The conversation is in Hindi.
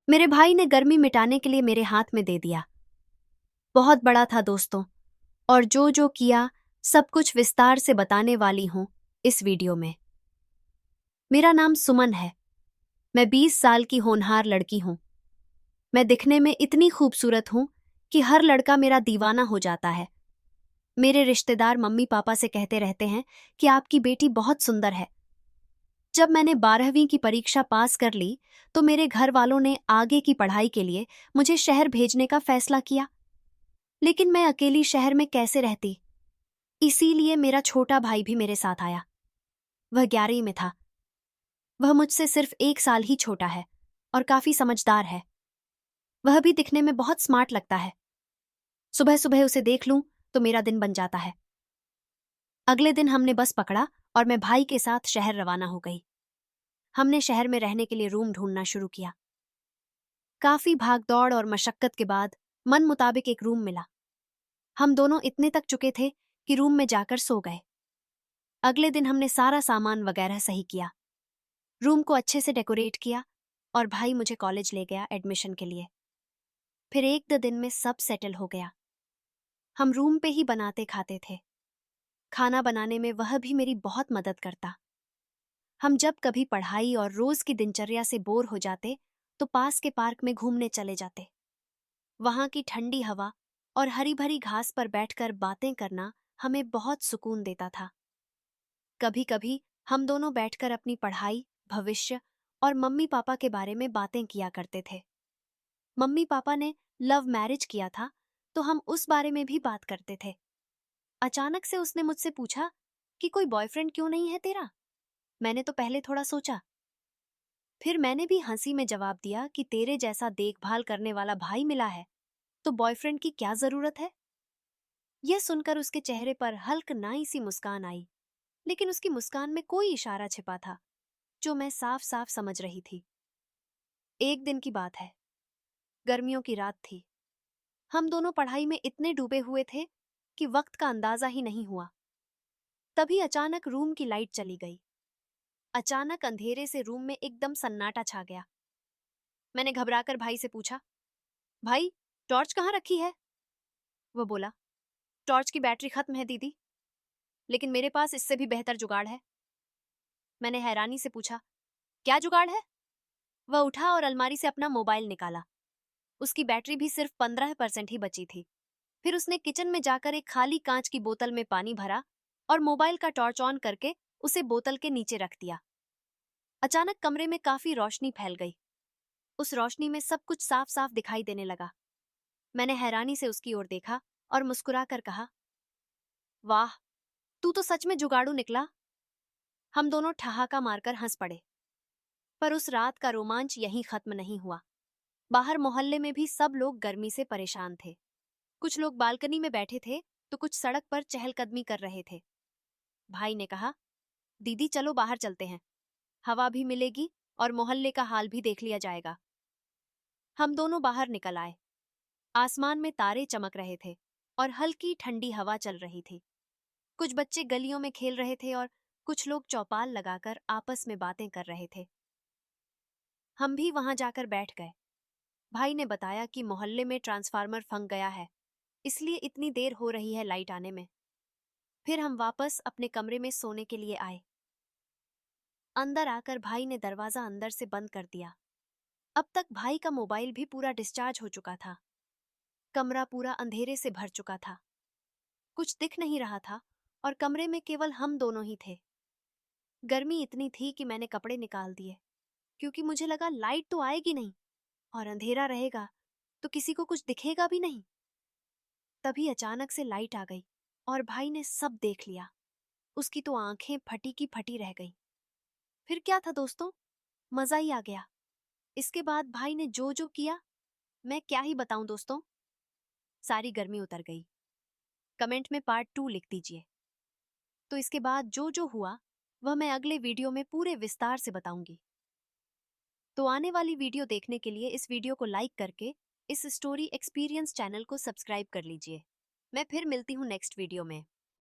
मेरे भाई ने गर्मी मिटाने के लिए मेरे हाथ में दे दिया। बहुत बड़ा था दोस्तों, और जो जो किया सब कुछ विस्तार से बताने वाली हूं इस वीडियो में। मेरा नाम सुमन है। मैं 20 साल की होनहार लड़की हूं। मैं दिखने में इतनी खूबसूरत हूं कि हर लड़का मेरा दीवाना हो जाता है। मेरे रिश्तेदार मम्मी पापा से कहते रहते हैं कि आपकी बेटी बहुत सुंदर है। जब मैंने 12वीं की परीक्षा पास कर ली तो मेरे घर वालों ने आगे की पढ़ाई के लिए मुझे शहर भेजने का फैसला किया। लेकिन मैं अकेली शहर में कैसे रहती, इसीलिए मेरा छोटा भाई भी मेरे साथ आया। वह 11वीं में था। वह मुझसे सिर्फ 1 साल ही छोटा है और काफी समझदार है। वह भी दिखने में बहुत स्मार्ट लगता है। सुबह सुबह उसे देख लूं तो मेरा दिन बन जाता है। अगले दिन हमने बस पकड़ा और मैं भाई के साथ शहर रवाना हो गई। हमने शहर में रहने के लिए रूम ढूंढना शुरू किया। काफी भागदौड़ और मशक्कत के बाद मन मुताबिक एक रूम मिला। हम दोनों इतने तक चुके थे कि रूम में जाकर सो गए। अगले दिन हमने सारा सामान वगैरह सही किया, रूम को अच्छे से डेकोरेट किया और भाई मुझे कॉलेज ले गया एडमिशन के लिए। फिर 1 2 दिन में सब सेटल हो गया। हम रूम पे ही बनाते खाते थे। खाना बनाने में वह भी मेरी बहुत मदद करता। हम जब कभी पढ़ाई और रोज की दिनचर्या से बोर हो जाते तो पास के पार्क में घूमने चले जाते। वहां की ठंडी हवा और हरी भरी घास पर बैठकर बातें करना हमें बहुत सुकून देता था। कभी कभी हम दोनों बैठकर अपनी पढ़ाई, भविष्य और मम्मी पापा के बारे में बातें किया करते थे। मम्मी पापा ने लव मैरिज किया था तो हम उस बारे में भी बात करते थे। अचानक से उसने मुझसे पूछा कि कोई बॉयफ्रेंड क्यों नहीं है तेरा। मैंने तो पहले थोड़ा सोचा, फिर मैंने भी हंसी में जवाब दिया कि तेरे जैसा देखभाल करने वाला भाई मिला है तो बॉयफ्रेंड की क्या जरूरत है। यह सुनकर उसके चेहरे पर हल्कनाई सी मुस्कान आई, लेकिन उसकी मुस्कान में कोई इशारा छिपा था जो मैं साफ साफ समझ रही थी। एक दिन की बात है, गर्मियों की रात थी। हम दोनों पढ़ाई में इतने डूबे हुए थे कि वक्त का अंदाजा ही नहीं हुआ। तभी अचानक रूम की लाइट चली गई। अचानक अंधेरे से रूम में एकदम सन्नाटा छा गया। मैंने घबराकर भाई से पूछा, भाई टॉर्च कहाँ रखी है। वो बोला, टॉर्च की बैटरी खत्म है दीदी, लेकिन मेरे पास इससे भी बेहतर जुगाड़ है। मैंने हैरानी से पूछा, क्या जुगाड़ है। वह उठा और अलमारी से अपना मोबाइल निकाला। उसकी बैटरी भी सिर्फ 15% ही बची थी। फिर उसने किचन में जाकर एक खाली कांच की बोतल में पानी भरा और मोबाइल का टॉर्च ऑन करके उसे बोतल के नीचे रख दिया। अचानक कमरे में काफी रोशनी फैल गई। उस रोशनी में सब कुछ साफ साफ दिखाई देने लगा। मैंने हैरानी से उसकी ओर देखा और मुस्कुराकर कहा, वाह, तू तो सच में जुगाड़ू निकला। हम दोनों ठहाका मारकर हंस पड़े। पर उस रात का रोमांच यहीं खत्म नहीं हुआ। बाहर मोहल्ले में भी सब लोग गर्मी से परेशान थे। कुछ लोग बालकनी में बैठे थे तो कुछ सड़क पर चहलकदमी कर रहे थे। भाई ने कहा, दीदी चलो बाहर चलते हैं, हवा भी मिलेगी और मोहल्ले का हाल भी देख लिया जाएगा। हम दोनों बाहर निकल आए। आसमान में तारे चमक रहे थे और हल्की ठंडी हवा चल रही थी। कुछ बच्चे गलियों में खेल रहे थे और कुछ लोग चौपाल लगाकर आपस में बातें कर रहे थे। हम भी वहां जाकर बैठ गए। भाई ने बताया कि मोहल्ले में ट्रांसफार्मर फंक गया है, इसलिए इतनी देर हो रही है लाइट आने में। फिर हम वापस अपने कमरे में सोने के लिए आए। अंदर आकर भाई ने दरवाजा अंदर से बंद कर दिया। अब तक भाई का मोबाइल भी पूरा डिस्चार्ज हो चुका था। कमरा पूरा अंधेरे से भर चुका था। कुछ दिख नहीं रहा था और कमरे में केवल हम दोनों ही थे। गर्मी इतनी थी कि मैंने कपड़े निकाल दिए, क्योंकि मुझे लगा लाइट तो आएगी नहीं और अंधेरा रहेगा तो किसी को कुछ दिखेगा भी नहीं। तभी अचानक से लाइट आ गई और भाई ने सब देख लिया। उसकी तो आंखें फटी की फटी रह गई। फिर क्या था दोस्तों, मजा ही आ गया। इसके बाद भाई ने जो जो किया, मैं क्या ही बताऊं दोस्तों। सारी गर्मी उतर गई। कमेंट में पार्ट 2 लिख दीजिए। तो इसके बाद जो जो हुआ वह मैं अगले वीडियो में पूरे विस्तार से बताऊंगी। तो आने वाली वीडियो देखने के लिए इस वीडियो को लाइक करके इस स्टोरी एक्सपीरियंस चैनल को सब्सक्राइब कर लीजिए। मैं फिर मिलती हूँ नेक्स्ट वीडियो में।